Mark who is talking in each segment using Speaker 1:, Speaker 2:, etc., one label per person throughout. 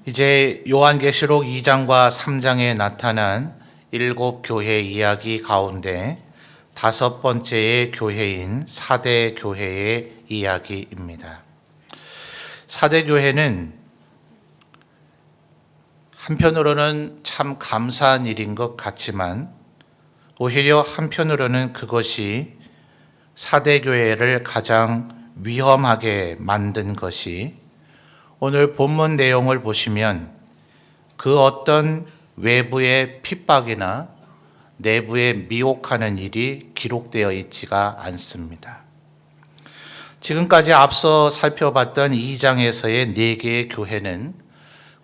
Speaker 1: 이제 요한계시록 2장과 3장에 나타난 7교회 이야기 가운데 5번째의 교회인 사대 교회의 이야기입니다. 사대 교회는 한편으로는 참 감사한 일인 것 같지만 오히려 한편으로는 그것이 사대 교회를 가장 위험하게 만든 것이 오늘 본문 내용을 보시면 그 어떤 외부의 핍박이나 내부에 미혹하는 일이 기록되어 있지가 않습니다. 지금까지 앞서 살펴봤던 2장에서의 4개의 교회는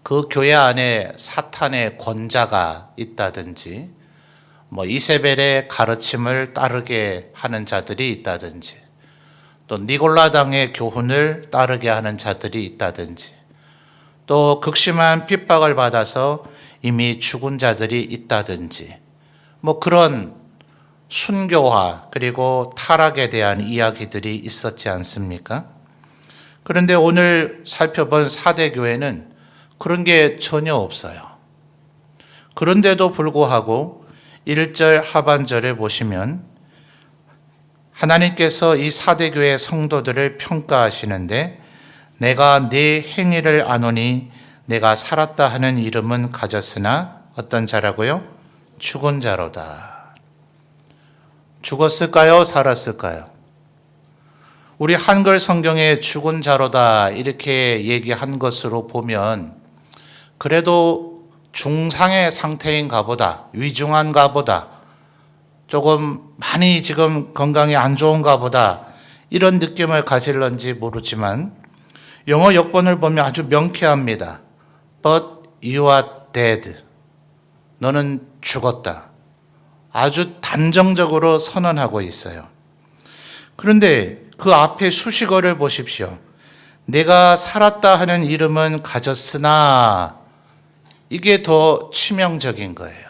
Speaker 1: 그 교회 안에 사탄의 권자가 있다든지 이세벨의 가르침을 따르게 하는 자들이 있다든지 또 니골라당의 교훈을 따르게 하는 자들이 있다든지 또 극심한 핍박을 받아서 이미 죽은 자들이 있다든지 그런 순교화 그리고 타락에 대한 이야기들이 있었지 않습니까? 그런데 오늘 살펴본 사대교회는 그런 게 전혀 없어요. 그런데도 불구하고 1절 하반절에 보시면 하나님께서 이 사대교회 성도들을 평가하시는데 내가 네 행위를 아노니 내가 살았다 하는 이름은 가졌으나 어떤 자라고요? 죽은 자로다. 죽었을까요? 살았을까요? 우리 한글 성경에 죽은 자로다 이렇게 얘기한 것으로 보면 그래도 중상의 상태인가 보다, 위중한가 보다, 조금 많이 지금 건강이 안 좋은가 보다 이런 느낌을 가질런지 모르지만 영어 역본을 보면 아주 명쾌합니다. But you are dead. 너는 죽었다. 아주 단정적으로 선언하고 있어요. 그런데 그 앞에 수식어를 보십시오. 내가 살았다 하는 이름은 가졌으나 이게 더 치명적인 거예요.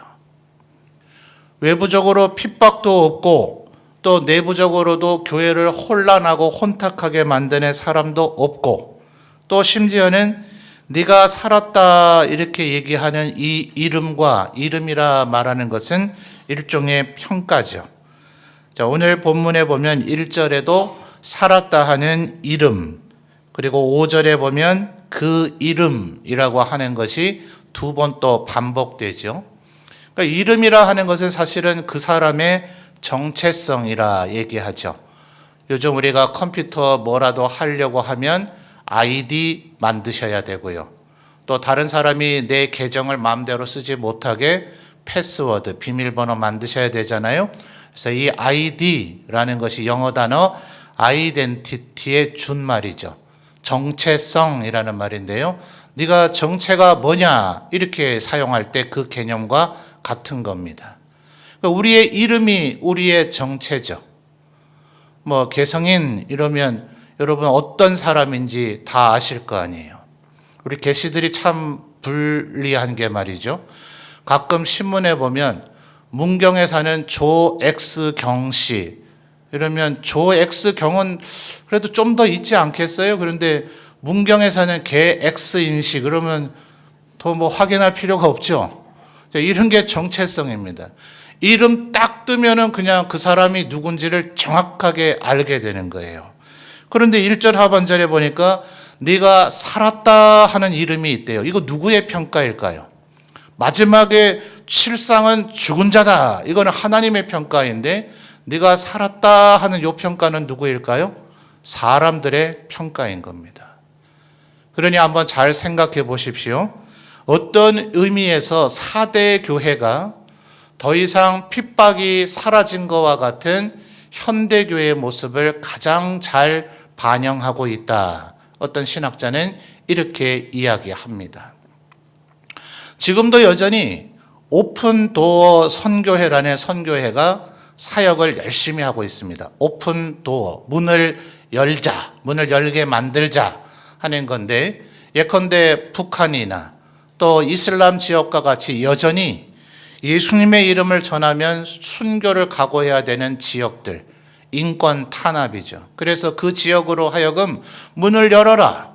Speaker 1: 외부적으로 핍박도 없고 또 내부적으로도 교회를 혼란하고 혼탁하게 만드는 사람도 없고 또 심지어는 네가 살았다 이렇게 얘기하는 이 이름과 이름이라 말하는 것은 일종의 평가죠. 자, 오늘 본문에 보면 1절에도 살았다 하는 이름 그리고 5절에 보면 그 이름이라고 하는 것이 2번 또 반복되죠. 그러니까 이름이라 하는 것은 사실은 그 사람의 정체성이라 얘기하죠. 요즘 우리가 컴퓨터 뭐라도 하려고 하면 아이디 만드셔야 되고요. 또 다른 사람이 내 계정을 마음대로 쓰지 못하게 패스워드, 비밀번호 만드셔야 되잖아요. 그래서 이 아이디라는 것이 영어 단어 아이덴티티의 준말이죠. 정체성이라는 말인데요. 네가 정체가 뭐냐 이렇게 사용할 때 그 개념과 같은 겁니다. 그러니까 우리의 이름이 우리의 정체죠. 개성인 이러면 여러분 어떤 사람인지 다 아실 거 아니에요. 우리 계시들이 참 불리한 게 말이죠. 가끔 신문에 보면 문경에 사는 조X경 씨 이러면 조X경은 그래도 좀 더 있지 않겠어요? 그런데 문경에 사는 개 X인씨 그러면 더 확인할 필요가 없죠. 이런 게 정체성입니다. 이름 딱 뜨면은 그냥 그 사람이 누군지를 정확하게 알게 되는 거예요. 그런데 1절 하반절에 보니까 네가 살았다 하는 이름이 있대요. 이거 누구의 평가일까요? 마지막에 실상은 죽은 자다. 이거는 하나님의 평가인데 네가 살았다 하는 이 평가는 누구일까요? 사람들의 평가인 겁니다. 그러니 한번 잘 생각해 보십시오. 어떤 의미에서 사대 교회가 더 이상 핍박이 사라진 것과 같은 현대교회의 모습을 가장 잘 반영하고 있다. 어떤 신학자는 이렇게 이야기합니다. 지금도 여전히 오픈도어 선교회라는 선교회가 사역을 열심히 하고 있습니다. 오픈도어, 문을 열자, 문을 열게 만들자 하는 건데 예컨대 북한이나 또 이슬람 지역과 같이 여전히 예수님의 이름을 전하면 순교를 각오해야 되는 지역들, 인권 탄압이죠. 그래서 그 지역으로 하여금 문을 열어라.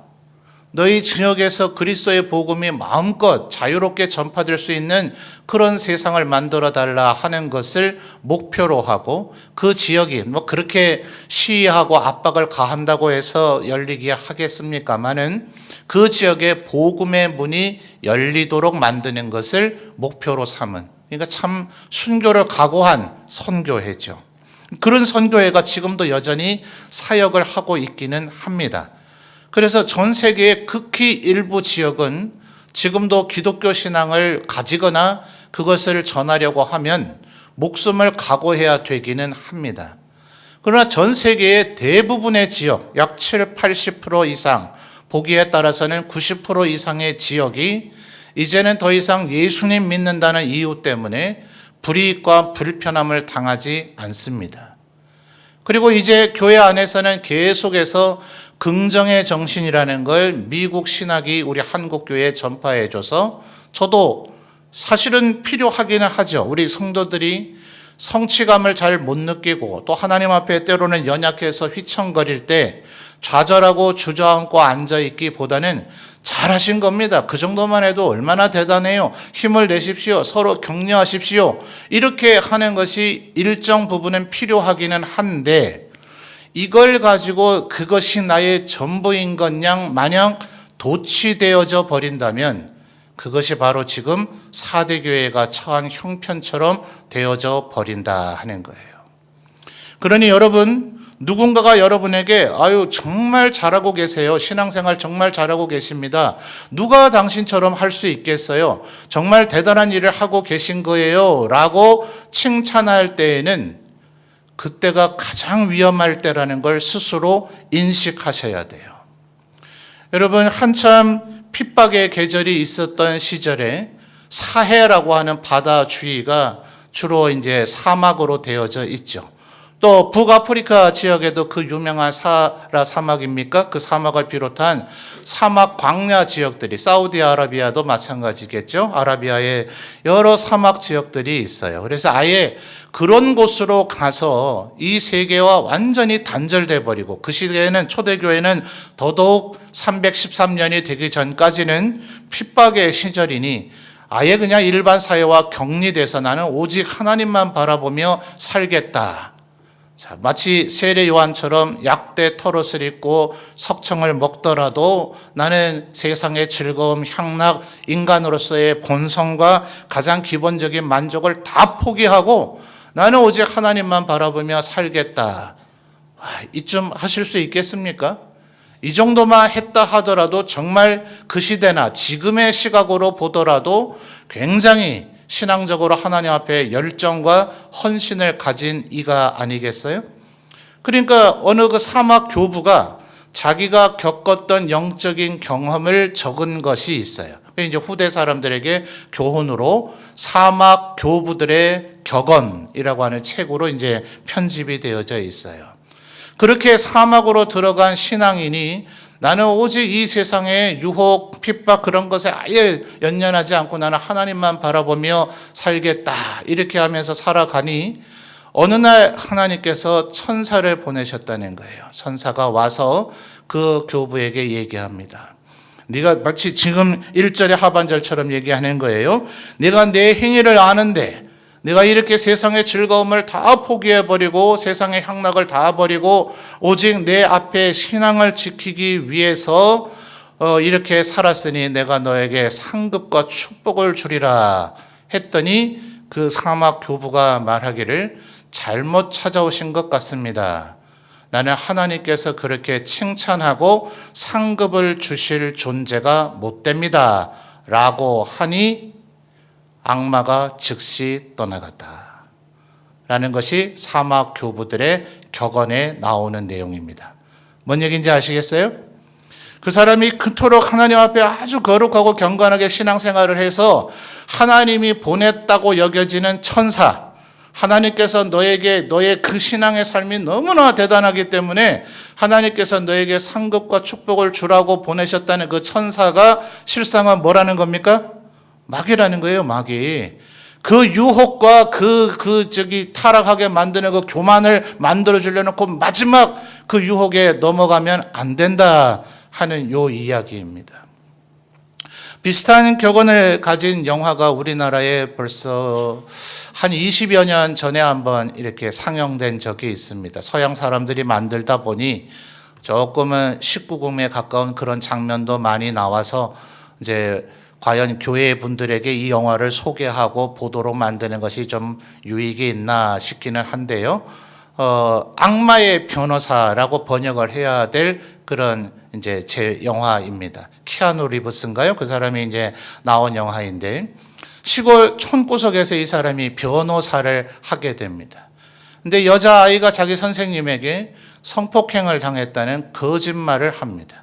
Speaker 1: 너희 지역에서 그리스도의 복음이 마음껏 자유롭게 전파될 수 있는 그런 세상을 만들어 달라 하는 것을 목표로 하고, 그 지역이 뭐 그렇게 시위하고 압박을 가한다고 해서 열리게 하겠습니까마는 그 지역에 복음의 문이 열리도록 만드는 것을 목표로 삼은, 그러니까 참 순교를 각오한 선교회죠. 그런 선교회가 지금도 여전히 사역을 하고 있기는 합니다. 그래서 전 세계의 극히 일부 지역은 지금도 기독교 신앙을 가지거나 그것을 전하려고 하면 목숨을 각오해야 되기는 합니다. 그러나 전 세계의 대부분의 지역, 약 7, 80% 이상, 보기에 따라서는 90% 이상의 지역이 이제는 더 이상 예수님 믿는다는 이유 때문에 불이익과 불편함을 당하지 않습니다. 그리고 이제 교회 안에서는 계속해서 긍정의 정신이라는 걸 미국 신학이 우리 한국교회에 전파해줘서 저도 사실은 필요하기는 하죠. 우리 성도들이 성취감을 잘 못 느끼고 또 하나님 앞에 때로는 연약해서 휘청거릴 때 좌절하고 주저앉고 앉아있기보다는 잘하신 겁니다. 그 정도만 해도 얼마나 대단해요. 힘을 내십시오. 서로 격려하십시오. 이렇게 하는 것이 일정 부분은 필요하기는 한데, 이걸 가지고 그것이 나의 전부인 것 양 마냥 도취되어져 버린다면 그것이 바로 지금 4대 교회가 처한 형편처럼 되어져 버린다 하는 거예요. 그러니 여러분, 누군가가 여러분에게 아유 정말 잘하고 계세요. 신앙생활 정말 잘하고 계십니다. 누가 당신처럼 할 수 있겠어요? 정말 대단한 일을 하고 계신 거예요. 라고 칭찬할 때에는 그때가 가장 위험할 때라는 걸 스스로 인식하셔야 돼요. 여러분, 한참 핍박의 계절이 있었던 시절에 사해라고 하는 바다 주위가 주로 이제 사막으로 되어져 있죠. 또 북아프리카 지역에도 그 유명한 사하라 사막입니까? 그 사막을 비롯한 사막 광야 지역들이, 사우디아라비아도 마찬가지겠죠. 아라비아에 여러 사막 지역들이 있어요. 그래서 아예 그런 곳으로 가서 이 세계와 완전히 단절돼 버리고, 그 시대에는 초대교회는 더더욱 313년이 되기 전까지는 핍박의 시절이니 아예 그냥 일반 사회와 격리돼서 나는 오직 하나님만 바라보며 살겠다. 자, 마치 세례 요한처럼 약대 털옷을 입고 석청을 먹더라도 나는 세상의 즐거움, 향락, 인간으로서의 본성과 가장 기본적인 만족을 다 포기하고 나는 오직 하나님만 바라보며 살겠다. 이쯤 하실 수 있겠습니까? 이 정도만 했다 하더라도 정말 그 시대나 지금의 시각으로 보더라도 굉장히 신앙적으로 하나님 앞에 열정과 헌신을 가진 이가 아니겠어요? 그러니까 어느 그 사막 교부가 자기가 겪었던 영적인 경험을 적은 것이 있어요. 이제 후대 사람들에게 교훈으로 사막 교부들의 격언이라고 하는 책으로 이제 편집이 되어져 있어요. 그렇게 사막으로 들어간 신앙인이 나는 오직 이 세상의 유혹, 핍박 그런 것에 아예 연연하지 않고 나는 하나님만 바라보며 살겠다. 이렇게 하면서 살아가니 어느 날 하나님께서 천사를 보내셨다는 거예요. 천사가 와서 그 교부에게 얘기합니다. 네가 마치 지금 1절의 하반절처럼 얘기하는 거예요. 네가 내 행위를 아는데 네가 이렇게 세상의 즐거움을 다 포기해버리고 세상의 향락을 다 버리고 오직 내 앞에 신앙을 지키기 위해서 이렇게 살았으니 내가 너에게 상급과 축복을 주리라 했더니 그 사막 교부가 말하기를 잘못 찾아오신 것 같습니다. 나는 하나님께서 그렇게 칭찬하고 상급을 주실 존재가 못 됩니다. 라고 하니 악마가 즉시 떠나갔다. 라는 것이 사막 교부들의 격언에 나오는 내용입니다. 뭔 얘기인지 아시겠어요? 그 사람이 그토록 하나님 앞에 아주 거룩하고 경건하게 신앙생활을 해서 하나님이 보냈다고 여겨지는 천사, 하나님께서 너에게 너의 그 신앙의 삶이 너무나 대단하기 때문에 하나님께서 너에게 상급과 축복을 주라고 보내셨다는 그 천사가 실상은 뭐라는 겁니까? 마귀라는 거예요, 마귀. 그 유혹과 타락하게 만드는 그 교만을 만들어 주려놓고 마지막 그 유혹에 넘어가면 안 된다 하는 요 이야기입니다. 비슷한 격언을 가진 영화가 우리나라에 벌써 한 20여 년 전에 한번 이렇게 상영된 적이 있습니다. 서양 사람들이 만들다 보니 조금은 19금에 가까운 그런 장면도 많이 나와서 이제 과연 교회 분들에게 이 영화를 소개하고 보도록 만드는 것이 좀 유익이 있나 싶기는 한데요. 악마의 변호사라고 번역을 해야 될 그런 이제 제 영화입니다. 키아누 리브스인가요? 그 사람이 이제 나온 영화인데 시골 촌구석에서 이 사람이 변호사를 하게 됩니다. 근데 여자아이가 자기 선생님에게 성폭행을 당했다는 거짓말을 합니다.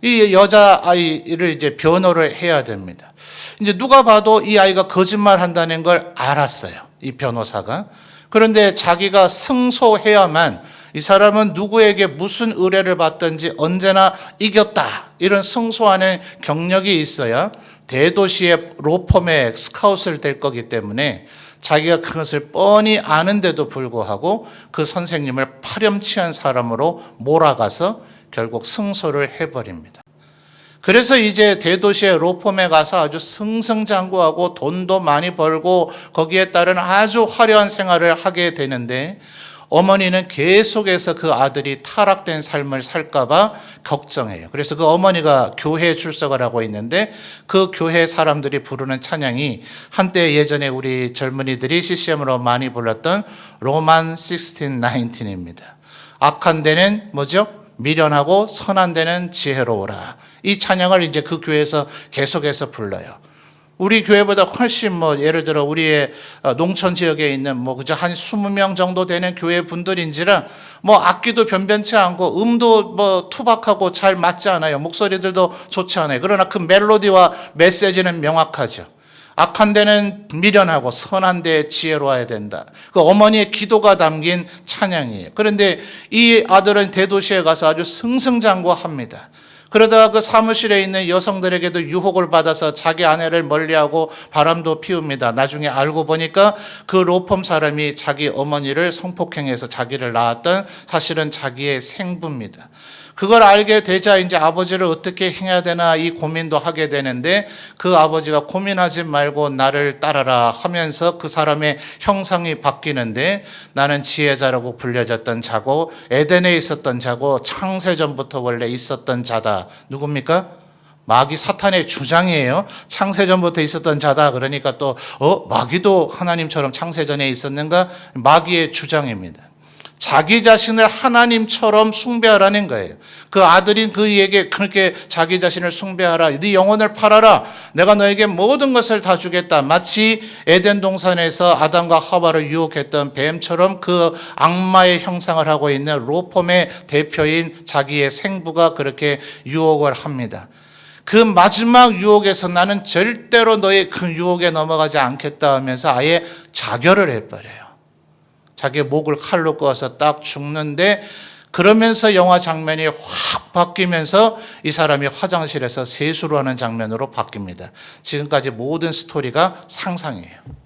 Speaker 1: 이 여자아이를 이제 변호를 해야 됩니다. 이제 누가 봐도 이 아이가 거짓말 한다는 걸 알았어요. 이 변호사가. 그런데 자기가 승소해야만 이 사람은 누구에게 무슨 의뢰를 받든지 언제나 이겼다. 이런 승소하는 경력이 있어야 대도시의 로펌에 스카웃을 될 거기 때문에 자기가 그것을 뻔히 아는데도 불구하고 그 선생님을 파렴치한 사람으로 몰아가서 결국 승소를 해버립니다. 그래서 이제 대도시의 로펌에 가서 아주 승승장구하고 돈도 많이 벌고 거기에 따른 아주 화려한 생활을 하게 되는데 어머니는 계속해서 그 아들이 타락된 삶을 살까봐 걱정해요. 그래서 그 어머니가 교회에 출석을 하고 있는데 그 교회 사람들이 부르는 찬양이 한때 예전에 우리 젊은이들이 CCM으로 많이 불렀던 로만 16, 19입니다. 악한 데는 뭐죠? 미련하고 선한 데는 지혜로우라. 이 찬양을 이제 그 교회에서 계속해서 불러요. 우리 교회보다 훨씬 예를 들어 우리의 농촌 지역에 있는 그저 한 20명 정도 되는 교회 분들인지라 악기도 변변치 않고 음도 투박하고 잘 맞지 않아요. 목소리들도 좋지 않아요. 그러나 그 멜로디와 메시지는 명확하죠. 악한 데는 미련하고 선한 데 지혜로워야 된다. 그 어머니의 기도가 담긴 찬양이에요. 그런데 이 아들은 대도시에 가서 아주 승승장구합니다. 그러다가 그 사무실에 있는 여성들에게도 유혹을 받아서 자기 아내를 멀리하고 바람도 피웁니다. 나중에 알고 보니까 그 로펌 사람이 자기 어머니를 성폭행해서 자기를 낳았던 사실은 자기의 생부입니다. 그걸 알게 되자 이제 아버지를 어떻게 해야 되나 이 고민도 하게 되는데 그 아버지가 고민하지 말고 나를 따라라 하면서 그 사람의 형상이 바뀌는데 나는 지혜자라고 불려졌던 자고 에덴에 있었던 자고 창세전부터 원래 있었던 자다. 누굽니까? 마귀 사탄의 주장이에요. 창세전부터 있었던 자다. 그러니까 또 마귀도 하나님처럼 창세전에 있었는가? 마귀의 주장입니다. 자기 자신을 하나님처럼 숭배하라는 거예요. 그 아들인 그에게 그렇게 자기 자신을 숭배하라. 네 영혼을 팔아라. 내가 너에게 모든 것을 다 주겠다. 마치 에덴 동산에서 아담과 하와를 유혹했던 뱀처럼 그 악마의 형상을 하고 있는 로펌의 대표인 자기의 생부가 그렇게 유혹을 합니다. 그 마지막 유혹에서 나는 절대로 너의 그 유혹에 넘어가지 않겠다 하면서 아예 자결을 해버려요. 자기의 목을 칼로 그어서 딱 죽는데 그러면서 영화 장면이 확 바뀌면서 이 사람이 화장실에서 세수를 하는 장면으로 바뀝니다. 지금까지 모든 스토리가 상상이에요.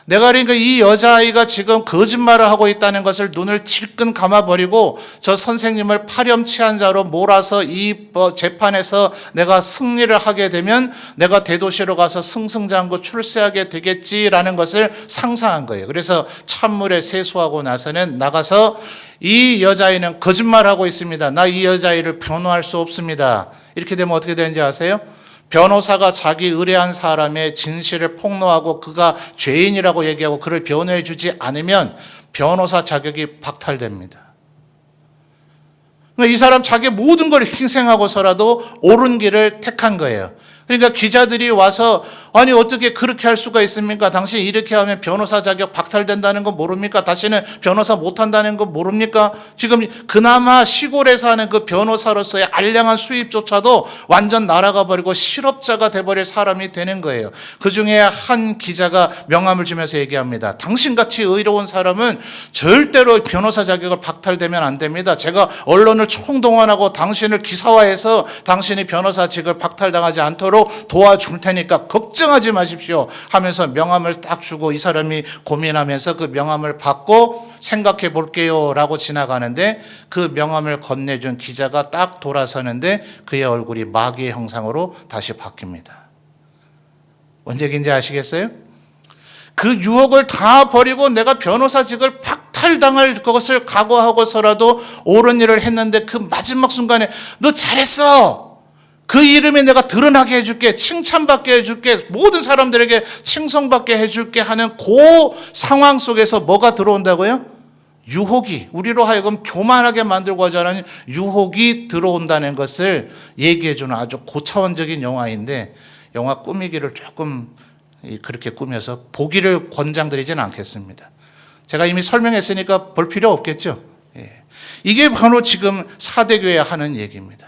Speaker 1: 내가 그러니까 이 여자아이가 지금 거짓말을 하고 있다는 것을 눈을 질끈 감아버리고 저 선생님을 파렴치한 자로 몰아서 이 재판에서 내가 승리를 하게 되면 내가 대도시로 가서 승승장구 출세하게 되겠지라는 것을 상상한 거예요. 그래서 찬물에 세수하고 나서는 나가서 이 여자아이는 거짓말하고 있습니다. 나 이 여자아이를 변호할 수 없습니다. 이렇게 되면 어떻게 되는지 아세요? 변호사가 자기 의뢰한 사람의 진실을 폭로하고 그가 죄인이라고 얘기하고 그를 변호해 주지 않으면 변호사 자격이 박탈됩니다. 이 사람 자기 모든 걸 희생하고서라도 옳은 길을 택한 거예요. 그러니까 기자들이 와서 아니 어떻게 그렇게 할 수가 있습니까? 당신 이렇게 하면 변호사 자격 박탈된다는 거 모릅니까? 다시는 변호사 못한다는 거 모릅니까? 지금 그나마 시골에서 하는 그 변호사로서의 알량한 수입조차도 완전 날아가 버리고 실업자가 돼버릴 사람이 되는 거예요. 그중에 한 기자가 명함을 주면서 얘기합니다. 당신같이 의로운 사람은 절대로 변호사 자격을 박탈되면 안 됩니다. 제가 언론을 총동원하고 당신을 기사화해서 당신이 변호사직을 박탈당하지 않도록 형상으로 도와줄 테니까 걱정하지 마십시오 하면서 명함을 딱 주고 이 사람이 고민하면서 그 명함을 받고 생각해 볼게요 라고 지나가는데 그 명함을 건네준 기자가 딱 돌아서는데 그의 얼굴이 마귀의 형상으로 다시 바뀝니다. 뭔 얘기인지 아시겠어요? 그 유혹을 다 버리고 내가 변호사직을 박탈당할 것을 각오하고서라도 옳은 일을 했는데 그 마지막 순간에 너 잘했어. 그 이름에 내가 드러나게 해줄게. 칭찬받게 해줄게. 모든 사람들에게 칭송받게 해줄게 하는 그 상황 속에서 뭐가 들어온다고요? 유혹이, 우리로 하여금 교만하게 만들고자 하는 유혹이 들어온다는 것을 얘기해주는 아주 고차원적인 영화인데 영화 꾸미기를 조금 그렇게 꾸며서 보기를 권장드리지는 않겠습니다. 제가 이미 설명했으니까 볼 필요 없겠죠. 이게 바로 지금 사대교회가 하는 얘기입니다.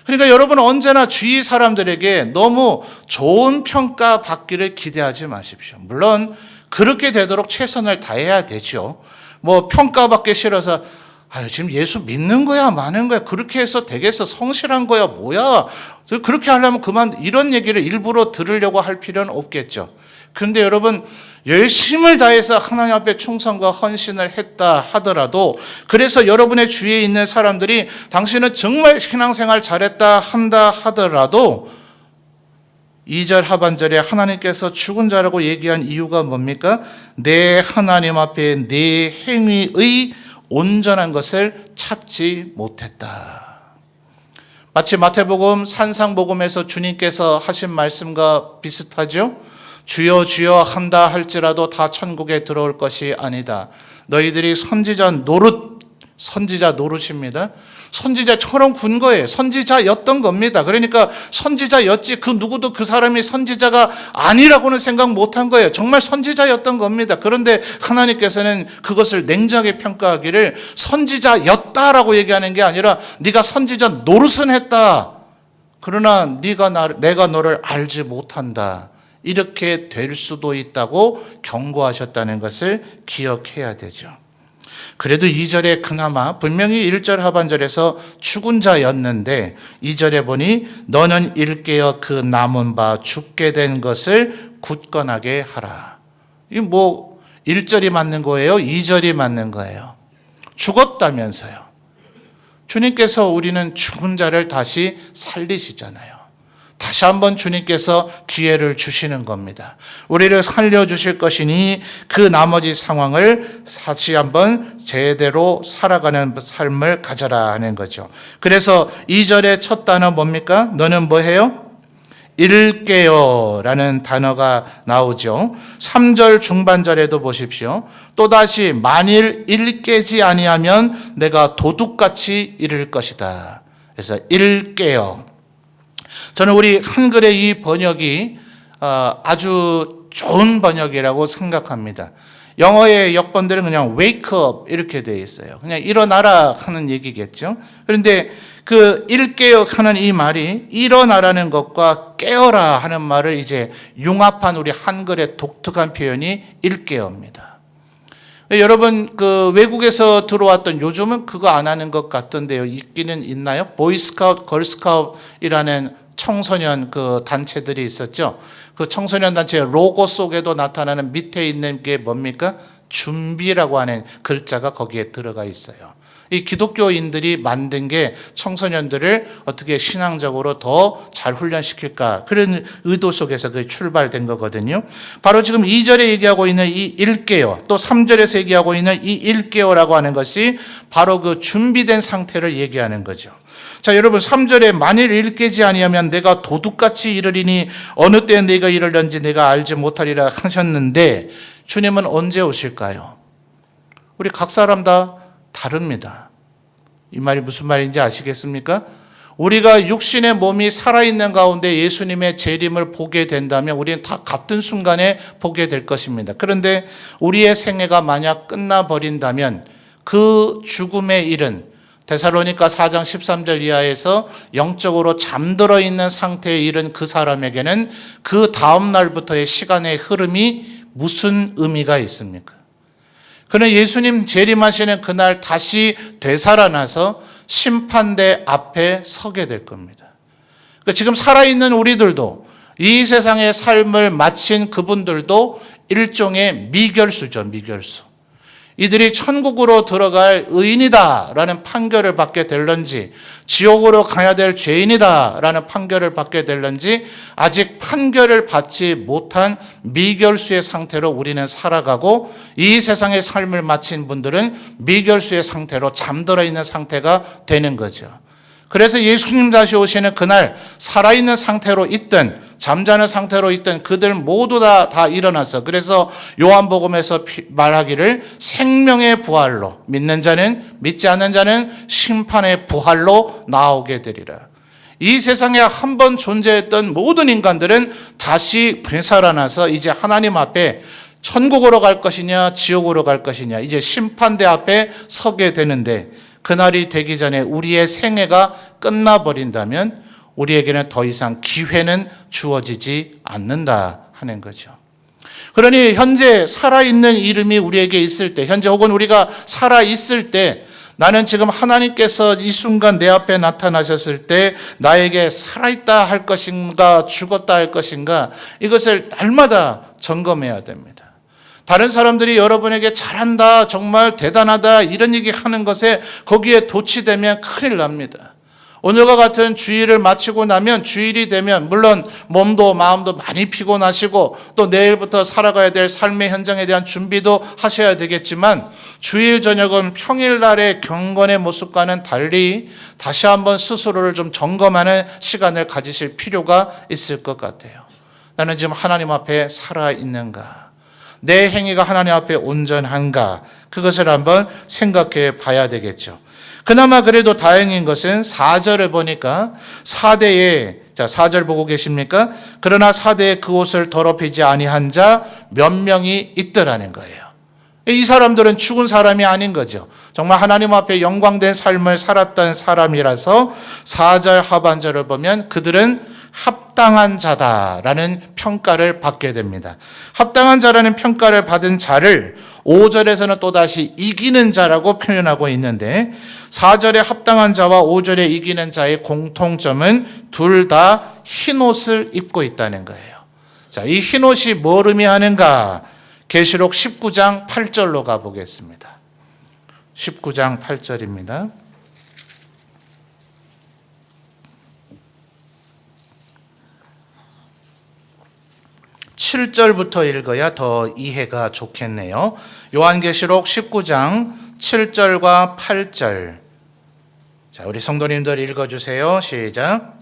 Speaker 1: 그러니까 여러분은 언제나 주위 사람들에게 너무 좋은 평가 받기를 기대하지 마십시오. 물론 그렇게 되도록 최선을 다해야 되죠. 뭐 평가받기 싫어서 지금 예수 믿는 거야 마는 거야 그렇게 해서 되겠어 성실한 거야 뭐야 그렇게 하려면 그만 이런 얘기를 일부러 들으려고 할 필요는 없겠죠. 그런데 여러분 열심을 다해서 하나님 앞에 충성과 헌신을 했다 하더라도 그래서 여러분의 주위에 있는 사람들이 당신은 정말 신앙생활 잘했다 한다 하더라도 2절 하반절에 하나님께서 죽은 자라고 얘기한 이유가 뭡니까? 내 하나님 앞에 내 행위의 온전한 것을 찾지 못했다. 마치 마태복음 산상복음에서 주님께서 하신 말씀과 비슷하죠? 주여 주여 한다 할지라도 다 천국에 들어올 것이 아니다. 너희들이 선지자 노릇입니다. 선지자처럼 군 거예요. 선지자였던 겁니다. 그러니까 선지자였지 그 누구도 그 사람이 선지자가 아니라고는 생각 못한 거예요. 정말 선지자였던 겁니다. 그런데 하나님께서는 그것을 냉정하게 평가하기를 선지자였다라고 얘기하는 게 아니라 네가 선지자 노릇은 했다. 그러나 내가 너를 알지 못한다. 이렇게 될 수도 있다고 경고하셨다는 것을 기억해야 되죠. 그래도 2절에 그나마 분명히 1절 하반절에서 죽은 자였는데 2절에 보니 너는 일깨어 그 남은 바 죽게 된 것을 굳건하게 하라. 이 뭐 1절이 맞는 거예요? 2절이 맞는 거예요? 죽었다면서요. 주님께서 우리는 죽은 자를 다시 살리시잖아요. 다시 한번 주님께서 기회를 주시는 겁니다. 우리를 살려주실 것이니 그 나머지 상황을 다시 한번 제대로 살아가는 삶을 가져라 하는 거죠. 그래서 2절의 첫 단어 뭡니까? 너는 뭐해요? 일깨어 라는 단어가 나오죠. 3절 중반절에도 보십시오. 또다시 만일 일깨지 아니하면 내가 도둑같이 이를 것이다. 그래서 일깨어. 저는 우리 한글의 이 번역이 아주 좋은 번역이라고 생각합니다. 영어의 역본들은 그냥 wake up 이렇게 되어 있어요. 그냥 일어나라 하는 얘기겠죠. 그런데 그 일깨어 하는 이 말이 일어나라는 것과 깨어라 하는 말을 이제 융합한 우리 한글의 독특한 표현이 일깨어입니다. 여러분 그 외국에서 들어왔던 요즘은 그거 안 하는 것 같던데요. 있기는 있나요? 보이스카우트, 걸스카우트이라는 청소년 그 단체들이 있었죠. 그 청소년 단체의 로고 속에도 나타나는 밑에 있는 게 뭡니까? 준비라고 하는 글자가 거기에 들어가 있어요. 이 기독교인들이 만든 게 청소년들을 어떻게 신앙적으로 더 잘 훈련시킬까 그런 의도 속에서 그 출발된 거거든요. 바로 지금 2절에 얘기하고 있는 이 일깨어 또 3절에서 얘기하고 있는 이 일깨어라고 하는 것이 바로 그 준비된 상태를 얘기하는 거죠. 자, 여러분 3절에 만일 일깨지 아니하면 내가 도둑같이 이르리니 어느 때에 내가 이르려는지 내가 알지 못하리라 하셨는데 주님은 언제 오실까요? 우리 각 사람 다 다릅니다. 이 말이 무슨 말인지 아시겠습니까? 우리가 육신의 몸이 살아있는 가운데 예수님의 재림을 보게 된다면 우리는 다 같은 순간에 보게 될 것입니다. 그런데 우리의 생애가 만약 끝나버린다면 그 죽음의 일은 데살로니가 4장 13절 이하에서 영적으로 잠들어 있는 상태에 이른 그 사람에게는 그 다음 날부터의 시간의 흐름이 무슨 의미가 있습니까? 그는 예수님 재림하시는 그날 다시 되살아나서 심판대 앞에 서게 될 겁니다. 그러니까 지금 살아있는 우리들도 이 세상의 삶을 마친 그분들도 일종의 미결수죠, 미결수. 이들이 천국으로 들어갈 의인이다라는 판결을 받게 될런지, 지옥으로 가야 될 죄인이다라는 판결을 받게 될런지 아직 판결을 받지 못한 미결수의 상태로 우리는 살아가고, 이 세상의 삶을 마친 분들은 미결수의 상태로 잠들어 있는 상태가 되는 거죠. 그래서 예수님 다시 오시는 그날 살아있는 상태로 있든 잠자는 상태로 있던 그들 모두 다 일어나서, 그래서 요한복음에서 말하기를 생명의 부활로, 믿는 자는 믿지 않는 자는 심판의 부활로 나오게 되리라. 이 세상에 한 번 존재했던 모든 인간들은 다시 되살아나서 이제 하나님 앞에 천국으로 갈 것이냐 지옥으로 갈 것이냐, 이제 심판대 앞에 서게 되는데, 그날이 되기 전에 우리의 생애가 끝나버린다면 우리에게는 더 이상 기회는 주어지지 않는다 하는 거죠. 그러니 현재 살아있는 이름이 우리에게 있을 때, 현재 혹은 우리가 살아있을 때, 나는 지금 하나님께서 이 순간 내 앞에 나타나셨을 때 나에게 살아있다 할 것인가 죽었다 할 것인가, 이것을 날마다 점검해야 됩니다. 다른 사람들이 여러분에게 잘한다, 정말 대단하다 이런 얘기 하는 것에 거기에 도취되면 큰일 납니다. 오늘과 같은 주일을 마치고 나면, 주일이 되면 물론 몸도 마음도 많이 피곤하시고 또 내일부터 살아가야 될 삶의 현장에 대한 준비도 하셔야 되겠지만, 주일 저녁은 평일날의 경건의 모습과는 달리 다시 한번 스스로를 좀 점검하는 시간을 가지실 필요가 있을 것 같아요. 나는 지금 하나님 앞에 살아있는가? 내 행위가 하나님 앞에 온전한가? 그것을 한번 생각해 봐야 되겠죠. 그나마 그래도 다행인 것은 4절을 보니까 4대에, 자 4절 보고 계십니까? 그러나 4대에 그 옷을 더럽히지 아니한 자 몇 명이 있더라는 거예요. 이 사람들은 죽은 사람이 아닌 거죠. 정말 하나님 앞에 영광된 삶을 살았던 사람이라서 4절 하반절을 보면 그들은 합당한 자다라는 평가를 받게 됩니다. 합당한 자라는 평가를 받은 자를 5절에서는 또다시 이기는 자라고 표현하고 있는데, 4절의 합당한 자와 5절의 이기는 자의 공통점은 둘 다 흰옷을 입고 있다는 거예요. 자, 이 흰옷이 뭘 의미하는가? 계시록 19장 8절로 가보겠습니다. 19장 8절입니다. 7절부터 읽어야 더 이해가 좋겠네요. 요한계시록 19장 7절과 8절. 자, 우리 성도님들 읽어주세요. 시작.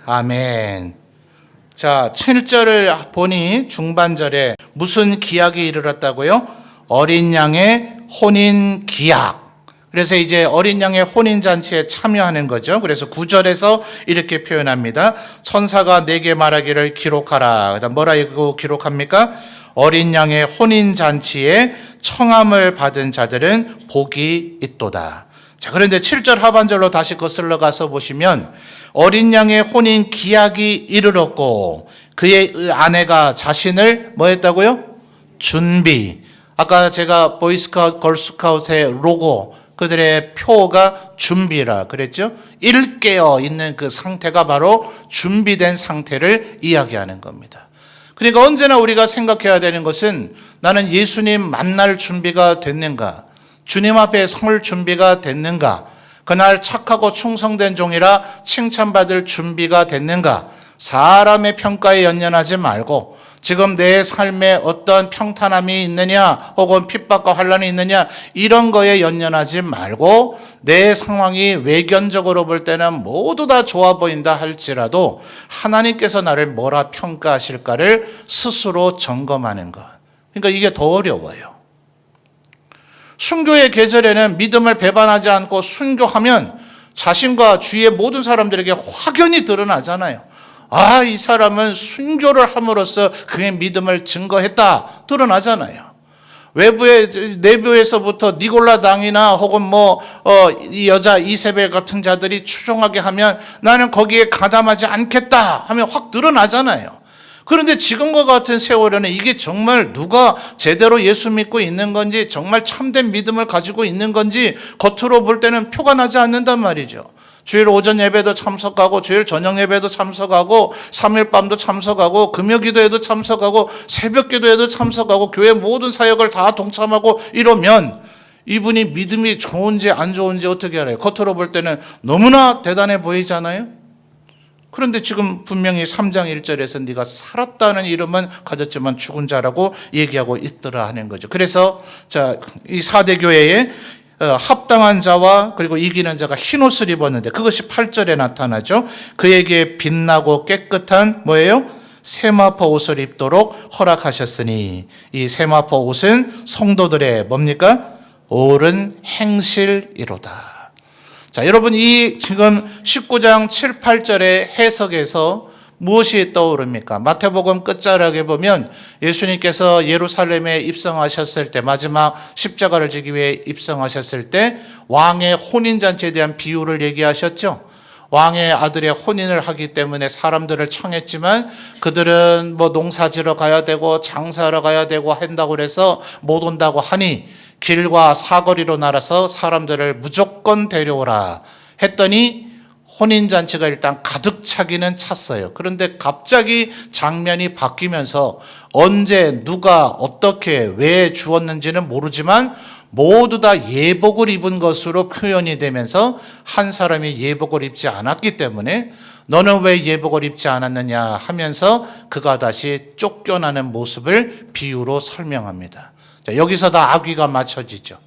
Speaker 1: 아멘. 자, 7절을 보니 중반절에 무슨 기약이 이르렀다고요? 어린 양의 혼인 기약. 그래서 이제 어린 양의 혼인 잔치에 참여하는 거죠. 그래서 9절에서 이렇게 표현합니다. 천사가 내게 말하기를 기록하라. 그다음 뭐라고 기록합니까? 어린 양의 혼인 잔치에 청함을 받은 자들은 복이 있도다. 자, 그런데 7절 하반절로 다시 거슬러 가서 보시면, 어린 양의 혼인 기약이 이르렀고 그의 아내가 자신을 뭐 했다고요? 준비. 아까 제가 보이스카우트, 걸스카우트의 로고, 그들의 표가 준비라 그랬죠? 일깨어 있는 그 상태가 바로 준비된 상태를 이야기하는 겁니다. 그러니까 언제나 우리가 생각해야 되는 것은, 나는 예수님 만날 준비가 됐는가? 주님 앞에 설 준비가 됐는가? 그날 착하고 충성된 종이라 칭찬받을 준비가 됐는가? 사람의 평가에 연연하지 말고 지금 내 삶에 어떤 평탄함이 있느냐 혹은 핍박과 환난이 있느냐 이런 거에 연연하지 말고, 내 상황이 외견적으로 볼 때는 모두 다 좋아 보인다 할지라도 하나님께서 나를 뭐라 평가하실까를 스스로 점검하는 것. 그러니까 이게 더 어려워요. 순교의 계절에는 믿음을 배반하지 않고 순교하면 자신과 주위의 모든 사람들에게 확연히 드러나잖아요. 아, 이 사람은 순교를 함으로써 그의 믿음을 증거했다, 드러나잖아요. 내부에서부터 니골라 당이나 혹은 이 여자 이세벨 같은 자들이 추종하게 하면 나는 거기에 가담하지 않겠다 하면 확 드러나잖아요. 그런데 지금과 같은 세월에는 이게 정말 누가 제대로 예수 믿고 있는 건지, 정말 참된 믿음을 가지고 있는 건지 겉으로 볼 때는 표가 나지 않는단 말이죠. 주일 오전 예배도 참석하고, 주일 저녁 예배도 참석하고, 3일 밤도 참석하고, 금요 기도에도 참석하고, 새벽 기도에도 참석하고, 교회 모든 사역을 다 동참하고 이러면 이분이 믿음이 좋은지 안 좋은지 어떻게 알아요? 겉으로 볼 때는 너무나 대단해 보이잖아요. 그런데 지금 분명히 3장 1절에서 네가 살았다는 이름은 가졌지만 죽은 자라고 얘기하고 있더라 하는 거죠. 그래서 이 4대 교회에 합당한 자와 그리고 이기는 자가 흰옷을 입었는데 그것이 8절에 나타나죠. 그에게 빛나고 깨끗한 뭐예요? 세마포 옷을 입도록 허락하셨으니, 이 세마포 옷은 성도들의 뭡니까? 옳은 행실이로다. 자, 여러분, 이 지금 19장 7, 8절의 해석에서 무엇이 떠오릅니까? 마태복음 끝자락에 보면 예수님께서 예루살렘에 입성하셨을 때, 마지막 십자가를 지기 위해 입성하셨을 때 왕의 혼인잔치에 대한 비유를 얘기하셨죠. 왕의 아들의 혼인을 하기 때문에 사람들을 청했지만 그들은 농사지러 가야 되고 장사하러 가야 되고 한다고 그래서 못 온다고 하니 길과 사거리로 나가서 사람들을 무조건 데려오라 했더니 혼인잔치가 일단 가득 차기는 찼어요. 그런데 갑자기 장면이 바뀌면서 언제 누가 어떻게 왜 주었는지는 모르지만 모두 다 예복을 입은 것으로 표현이 되면서 한 사람이 예복을 입지 않았기 때문에 너는 왜 예복을 입지 않았느냐 하면서 그가 다시 쫓겨나는 모습을 비유로 설명합니다. 자, 여기서 다 악귀가 맞춰지죠.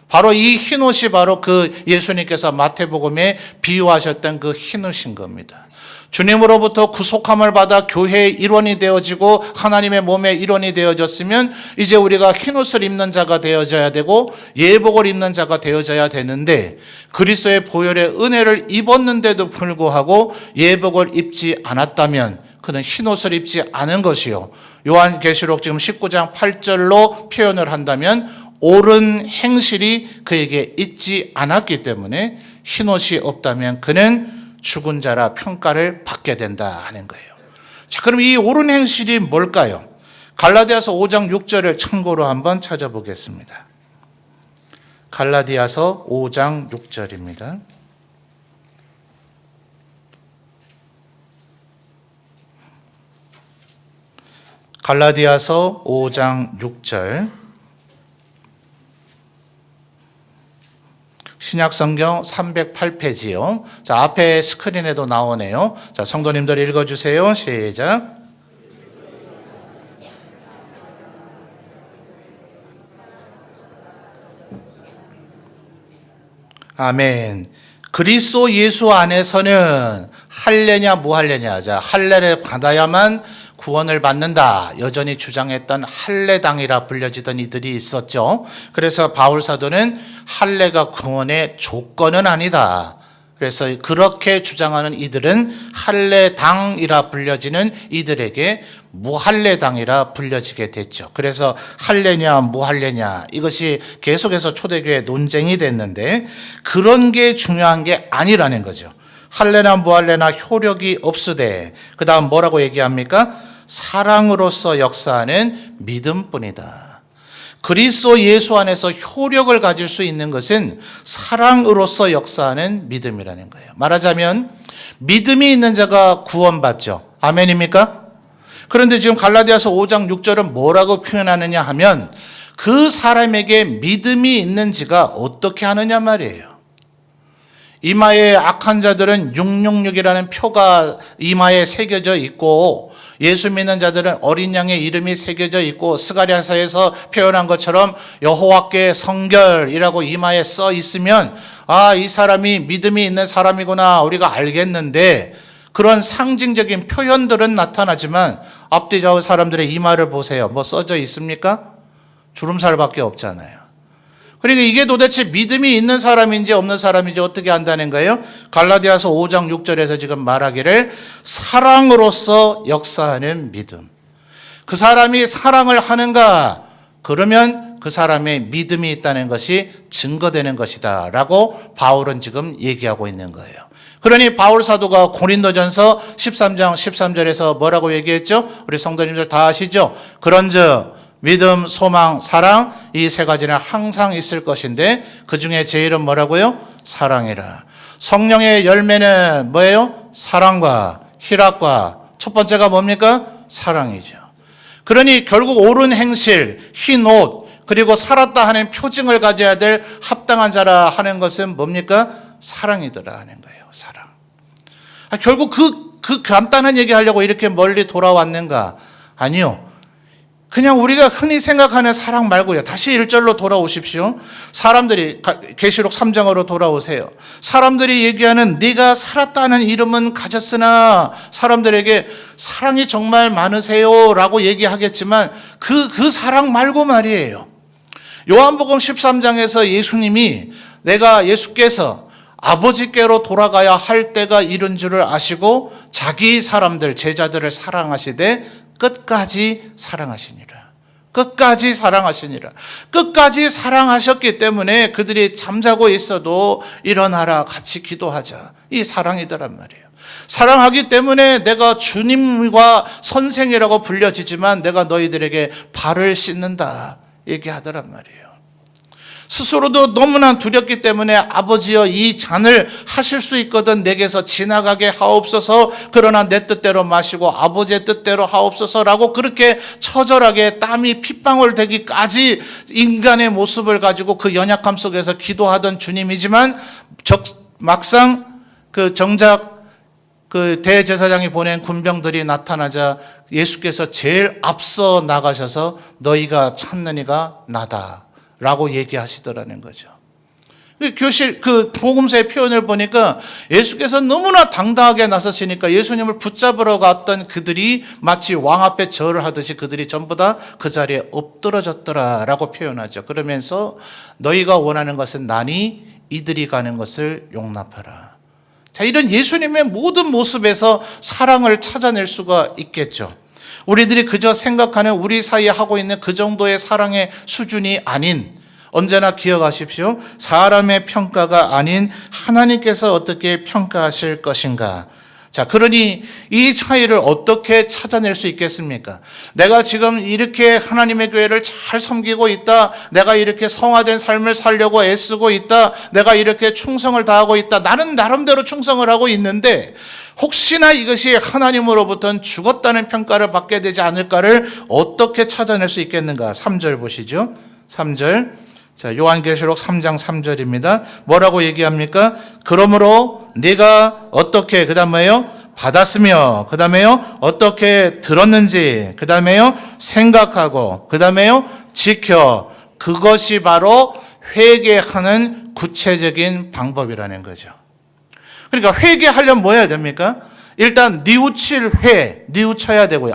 Speaker 1: 바로 이 흰옷이 바로 그 예수님께서 마태복음에 비유하셨던 그 흰옷인 겁니다. 주님으로부터 구속함을 받아 교회의 일원이 되어지고 하나님의 몸의 일원이 되어졌으면 이제 우리가 흰옷을 입는 자가 되어져야 되고 예복을 입는 자가 되어져야 되는데, 그리스도의 보혈의 은혜를 입었는데도 불구하고 예복을 입지 않았다면 그는 흰옷을 입지 않은 것이요, 요한계시록 지금 19장 8절로 표현을 한다면 옳은 행실이 그에게 있지 않았기 때문에 흰옷이 없다면 그는 죽은 자라 평가를 받게 된다 하는 거예요. 자, 그럼 이 옳은 행실이 뭘까요? 갈라디아서 5장 6절을 참고로 한번 찾아보겠습니다. 갈라디아서 5장 6절입니다. 갈라디아서 5장 6절. 신약성경 308페이지요. 자, 앞에 스크린에도 나오네요. 자, 성도님들 읽어주세요. 시작. 아멘. 그리스도 예수 안에서는 할례냐 무할례냐. 자, 할례를 받아야만 구원을 받는다. 여전히 주장했던 할례당이라 불려지던 이들이 있었죠. 그래서 바울 사도는 할례가 구원의 조건은 아니다. 그래서 그렇게 주장하는 이들은 할례당이라 불려지는 이들에게 무할례당이라 불려지게 됐죠. 그래서 할례냐 무할례냐 이것이 계속해서 초대교회 논쟁이 됐는데 그런 게 중요한 게 아니라는 거죠. 할례나 무할례나 효력이 없으되 그 다음 뭐라고 얘기합니까? 사랑으로서 역사하는 믿음뿐이다. 그리스도 예수 안에서 효력을 가질 수 있는 것은 사랑으로서 역사하는 믿음이라는 거예요. 말하자면 믿음이 있는 자가 구원받죠. 아멘입니까? 그런데 지금 갈라디아서 5장 6절은 뭐라고 표현하느냐 하면 그 사람에게 믿음이 있는지가 어떻게 하느냐 말이에요. 이마에 악한 자들은 666이라는 표가 이마에 새겨져 있고 예수 믿는 자들은 어린 양의 이름이 새겨져 있고 스가랴서에서 표현한 것처럼 여호와께 성결이라고 이마에 써 있으면 이 사람이 믿음이 있는 사람이구나 우리가 알겠는데 그런 상징적인 표현들은 나타나지만 앞뒤 좌우 사람들의 이마를 보세요. 뭐 써져 있습니까? 주름살밖에 없잖아요. 그러니까 이게 도대체 믿음이 있는 사람인지 없는 사람인지 어떻게 안다는 거예요? 갈라디아서 5장 6절에서 지금 말하기를 사랑으로서 역사하는 믿음. 그 사람이 사랑을 하는가? 그러면 그 사람의 믿음이 있다는 것이 증거되는 것이다 라고 바울은 지금 얘기하고 있는 거예요. 그러니 바울 사도가 고린도전서 13장 13절에서 뭐라고 얘기했죠? 우리 성도님들 다 아시죠? 그런즉 믿음, 소망, 사랑 이 세 가지는 항상 있을 것인데 그 중에 제일은 뭐라고요? 사랑이라. 성령의 열매는 뭐예요? 사랑과 희락과 첫 번째가 뭡니까? 사랑이죠. 그러니 결국 옳은 행실, 흰 옷, 그리고 살았다 하는 표징을 가져야 될 합당한 자라 하는 것은 뭡니까? 사랑이더라 하는 거예요. 사랑. 결국 그 간단한 얘기 하려고 이렇게 멀리 돌아왔는가? 아니요. 그냥 우리가 흔히 생각하는 사랑 말고요. 다시 1절로 돌아오십시오. 사람들이 계시록 3장으로 돌아오세요. 사람들이 얘기하는 네가 살았다는 이름은 가졌으나 사람들에게 사랑이 정말 많으세요 라고 얘기하겠지만 그 사랑 말고 말이에요. 요한복음 13장에서 예수께서 아버지께로 돌아가야 할 때가 이른 줄을 아시고 자기 사람들, 제자들을 사랑하시되 끝까지 사랑하시니라. 끝까지 사랑하시니라. 끝까지 사랑하셨기 때문에 그들이 잠자고 있어도 일어나라 같이 기도하자. 이 사랑이더란 말이에요. 사랑하기 때문에 내가 주님과 선생이라고 불려지지만 내가 너희들에게 발을 씻는다 얘기하더란 말이에요. 스스로도 너무나 두렵기 때문에 아버지여 이 잔을 하실 수 있거든 내게서 지나가게 하옵소서. 그러나 내 뜻대로 마시고 아버지의 뜻대로 하옵소서라고 그렇게 처절하게 땀이 핏방울 되기까지 인간의 모습을 가지고 그 연약함 속에서 기도하던 주님이지만 막상 정작 대제사장이 보낸 군병들이 나타나자 예수께서 제일 앞서 나가셔서 너희가 찾는 이가 나다 라고 얘기하시더라는 거죠. 복음서의 표현을 보니까 예수께서 너무나 당당하게 나서시니까 예수님을 붙잡으러 갔던 그들이 마치 왕 앞에 절을 하듯이 그들이 전부 다 그 자리에 엎드러졌더라라고 표현하죠. 그러면서 너희가 원하는 것은 나니 이들이 가는 것을 용납하라. 자, 이런 예수님의 모든 모습에서 사랑을 찾아낼 수가 있겠죠. 우리들이 그저 생각하는 우리 사이에 하고 있는 그 정도의 사랑의 수준이 아닌, 언제나 기억하십시오. 사람의 평가가 아닌 하나님께서 어떻게 평가하실 것인가. 자, 그러니 이 차이를 어떻게 찾아낼 수 있겠습니까? 내가 지금 이렇게 하나님의 교회를 잘 섬기고 있다. 내가 이렇게 성화된 삶을 살려고 애쓰고 있다. 내가 이렇게 충성을 다하고 있다. 나는 나름대로 충성을 하고 있는데 혹시나 이것이 하나님으로부터는 죽었다는 평가를 받게 되지 않을까를 어떻게 찾아낼 수 있겠는가? 3절 보시죠. 3절. 자, 요한계시록 3장 3절입니다. 뭐라고 얘기합니까? 그러므로 네가 어떻게, 그 다음에요? 받았으며, 그 다음에요? 어떻게 들었는지, 그 다음에요? 생각하고, 그 다음에요? 지켜. 그것이 바로 회개하는 구체적인 방법이라는 거죠. 그러니까 회개하려면 뭐 해야 됩니까? 일단 뉘우쳐야 되고요.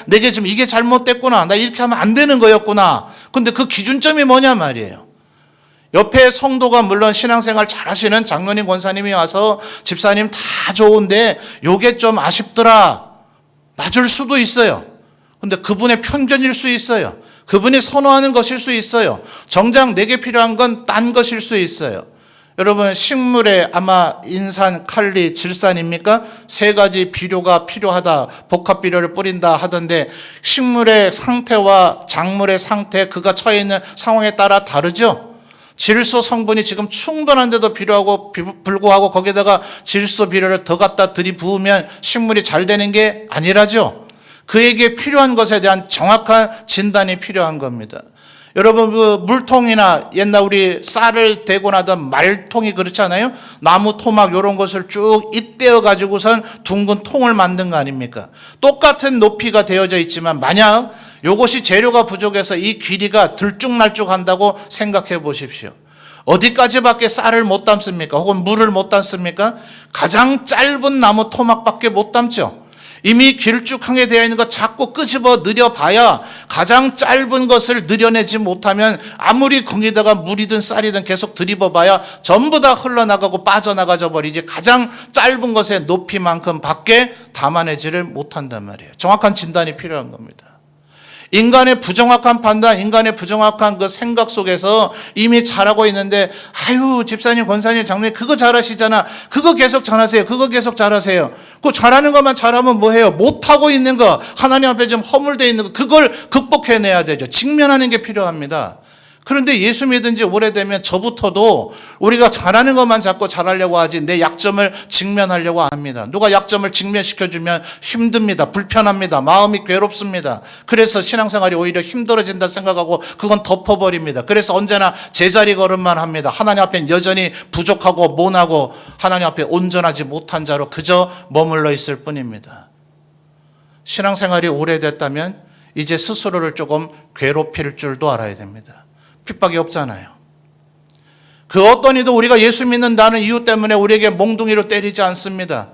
Speaker 1: 내게 지금 이게 잘못됐구나. 나 이렇게 하면 안 되는 거였구나. 근데 그 기준점이 뭐냐 말이에요. 옆에 성도가 물론 신앙생활 잘하시는 장로님, 권사님이 와서 집사님 다 좋은데 요게 좀 아쉽더라. 맞을 수도 있어요. 근데 그분의 편견일 수 있어요. 그분이 선호하는 것일 수 있어요. 정작 내게 필요한 건 딴 것일 수 있어요. 여러분, 식물에 아마 인산, 칼리, 질산입니까? 세 가지 비료가 필요하다, 복합 비료를 뿌린다 하던데 식물의 상태와 작물의 상태, 그가 처해 있는 상황에 따라 다르죠? 질소 성분이 지금 충분한데도 불구하고 거기다가 질소 비료를 더 갖다 들이부으면 식물이 잘 되는 게 아니라죠. 그에게 필요한 것에 대한 정확한 진단이 필요한 겁니다. 여러분, 그 물통이나 옛날 우리 쌀을 대고 나던 말통이 그렇잖아요. 나무 토막 이런 것을 쭉 잇대어 가지고선 둥근 통을 만든 거 아닙니까? 똑같은 높이가 되어져 있지만 만약 이것이 재료가 부족해서 이 길이가 들쭉날쭉한다고 생각해 보십시오. 어디까지밖에 쌀을 못 담습니까? 혹은 물을 못 담습니까? 가장 짧은 나무 토막밖에 못 담죠. 이미 길쭉하게 되어 있는 거 자꾸 끄집어 느려봐야 가장 짧은 것을 느려내지 못하면 아무리 궁에다가 물이든 쌀이든 계속 들이봐야 전부 다 흘러나가고 빠져나가져 버리지 가장 짧은 것의 높이만큼 밖에 담아내지를 못한단 말이에요. 정확한 진단이 필요한 겁니다. 인간의 부정확한 판단, 인간의 부정확한 그 생각 속에서 이미 잘하고 있는데, 아유, 집사님, 권사님, 장로님, 그거 잘하시잖아. 그거 계속 잘하세요. 그거 계속 잘하세요. 그 잘하는 것만 잘하면 뭐해요? 못하고 있는 거, 하나님 앞에 좀 허물되어 있는 거, 그걸 극복해내야 되죠. 직면하는 게 필요합니다. 그런데 예수 믿은 지 오래되면 저부터도 우리가 잘하는 것만 자꾸 잘하려고 하지 내 약점을 직면하려고 합니다. 누가 약점을 직면시켜주면 힘듭니다. 불편합니다. 마음이 괴롭습니다. 그래서 신앙생활이 오히려 힘들어진다 생각하고 그건 덮어버립니다. 그래서 언제나 제자리 걸음만 합니다. 하나님 앞에 여전히 부족하고 모나고 하나님 앞에 온전하지 못한 자로 그저 머물러 있을 뿐입니다. 신앙생활이 오래됐다면 이제 스스로를 조금 괴롭힐 줄도 알아야 됩니다. 핍박이 없잖아요. 그 어떤 이도 우리가 예수 믿는다는 이유 때문에 우리에게 몽둥이로 때리지 않습니다.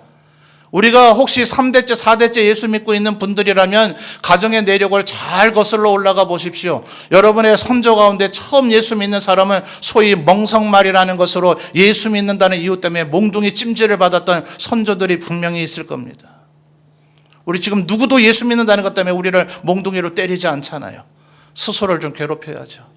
Speaker 1: 우리가 혹시 3대째, 4대째 예수 믿고 있는 분들이라면 가정의 내력을 잘 거슬러 올라가 보십시오. 여러분의 선조 가운데 처음 예수 믿는 사람은 소위 멍석말이라는 것으로 예수 믿는다는 이유 때문에 몽둥이 찜질을 받았던 선조들이 분명히 있을 겁니다. 우리 지금 누구도 예수 믿는다는 것 때문에 우리를 몽둥이로 때리지 않잖아요. 스스로를 좀 괴롭혀야죠.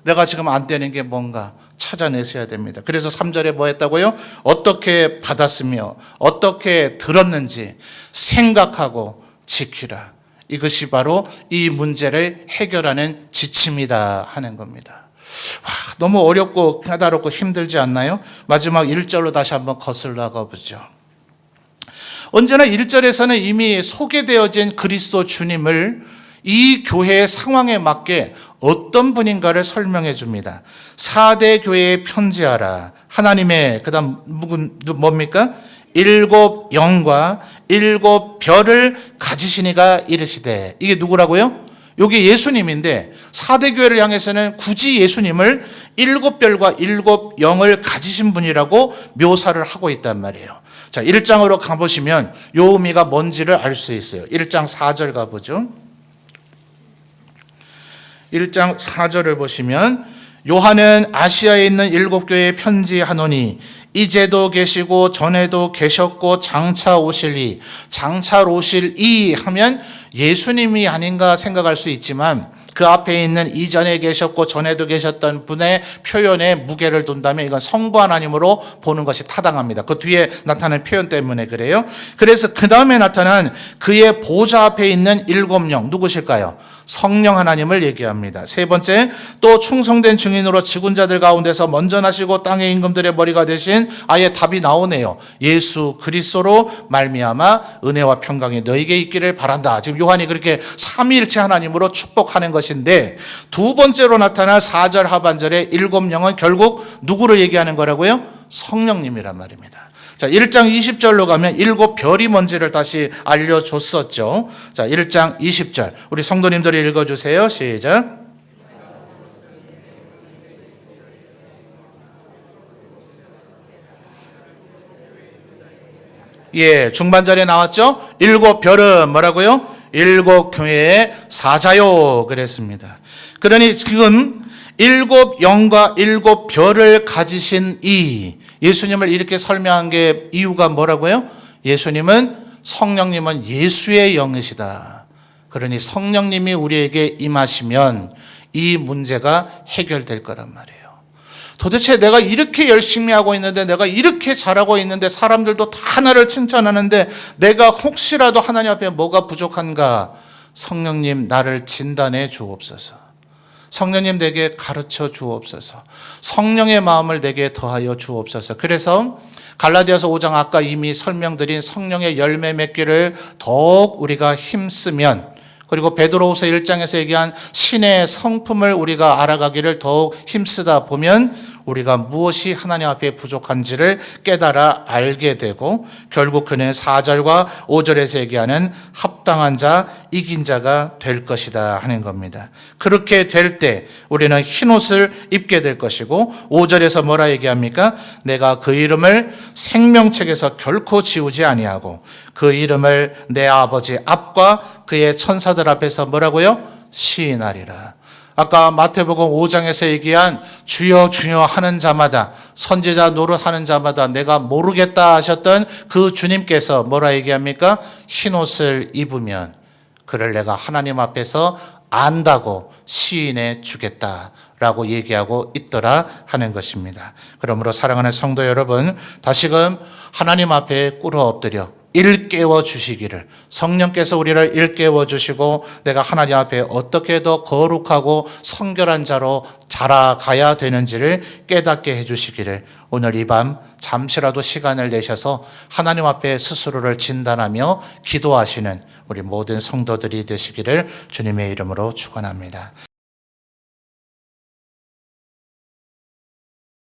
Speaker 1: 내가 지금 안 되는 게 뭔가 찾아내셔야 됩니다. 그래서 3절에 뭐 했다고요? 어떻게 받았으며 어떻게 들었는지 생각하고 지키라. 이것이 바로 이 문제를 해결하는 지침이다 하는 겁니다. 너무 어렵고 까다롭고 힘들지 않나요? 마지막 1절로 다시 한번 거슬러 가보죠. 언제나 1절에서는 이미 소개되어진 그리스도 주님을 이 교회의 상황에 맞게 어떤 분인가를 설명해 줍니다. 4대 교회에 편지하라. 하나님의 그다음 뭡니까? 7 영과 7 별을 가지시니가 이르시되. 이게 누구라고요? 이게 예수님인데 4대 교회를 향해서는 굳이 예수님을 7 별과 7 영을 가지신 분이라고 묘사를 하고 있단 말이에요. 자, 1장으로 가보시면 요 의미가 뭔지를 알 수 있어요. 1장 4절 가보죠. 1장 4절을 보시면 요한은 아시아에 있는 7 교회에 편지하노니 이제도 계시고 전에도 계셨고 장차 오실 이, 장차 오실 이 하면 예수님이 아닌가 생각할 수 있지만 그 앞에 있는 이전에 계셨고 전에도 계셨던 분의 표현에 무게를 둔다면 이건 성부 하나님으로 보는 것이 타당합니다. 그 뒤에 나타난 표현 때문에 그래요. 그래서 그 다음에 나타난 그의 보좌 앞에 있는 7 영 누구실까요? 성령 하나님을 얘기합니다. 세 번째, 또 충성된 증인으로 죽은 자들 가운데서 먼저 나시고 땅의 임금들의 머리가 되신, 아예 답이 나오네요. 예수 그리스도로 말미암아 은혜와 평강이 너에게 있기를 바란다. 지금 요한이 그렇게 삼위일체 하나님으로 축복하는 것인데, 두 번째로 나타날 4절 하반절의 7 영은 결국 누구를 얘기하는 거라고요? 성령님이란 말입니다. 자, 1장 20절로 가면 7 별이 뭔지를 다시 알려줬었죠. 자, 1장 20절. 우리 성도님들이 읽어주세요. 시작. 예, 중반절에 나왔죠? 7 별은 뭐라고요? 7 교회의 사자요. 그랬습니다. 그러니 지금 7 영과 7 별을 가지신 이 예수님을 이렇게 설명한 게 이유가 뭐라고요? 예수님은, 성령님은 예수의 영이시다. 그러니 성령님이 우리에게 임하시면 이 문제가 해결될 거란 말이에요. 도대체 내가 이렇게 열심히 하고 있는데, 내가 이렇게 잘하고 있는데, 사람들도 다 나를 칭찬하는데 내가 혹시라도 하나님 앞에 뭐가 부족한가? 성령님 나를 진단해 주옵소서. 성령님 내게 가르쳐 주옵소서. 성령의 마음을 내게 더하여 주옵소서. 그래서 갈라디아서 5장 아까 이미 설명드린 성령의 열매 맺기를 더욱 우리가 힘쓰면, 그리고 베드로후서 1장에서 얘기한 신의 성품을 우리가 알아가기를 더욱 힘쓰다 보면 우리가 무엇이 하나님 앞에 부족한지를 깨달아 알게 되고, 결국 그는 4절과 5절에서 얘기하는 합당한 자, 이긴 자가 될 것이다 하는 겁니다. 그렇게 될 때 우리는 흰옷을 입게 될 것이고, 5절에서 뭐라 얘기합니까? 내가 그 이름을 생명책에서 결코 지우지 아니하고 그 이름을 내 아버지 앞과 그의 천사들 앞에서 뭐라고요? 시인하리라. 아까 마태복음 5장에서 얘기한 주여 주여 하는 자마다, 선지자 노릇하는 자마다 내가 모르겠다 하셨던 그 주님께서 뭐라 얘기합니까? 흰옷을 입으면 그를 내가 하나님 앞에서 안다고 시인해 주겠다라고 얘기하고 있더라 하는 것입니다. 그러므로 사랑하는 성도 여러분, 다시금 하나님 앞에 꿇어 엎드려 일깨워 주시기를, 성령께서 우리를 일깨워 주시고 내가 하나님 앞에 어떻게 더 거룩하고 성결한 자로 자라가야 되는지를 깨닫게 해 주시기를 오늘 이 밤 잠시라도 시간을 내셔서 하나님 앞에 스스로를 진단하며 기도하시는 우리 모든 성도들이 되시기를 주님의 이름으로 축원합니다.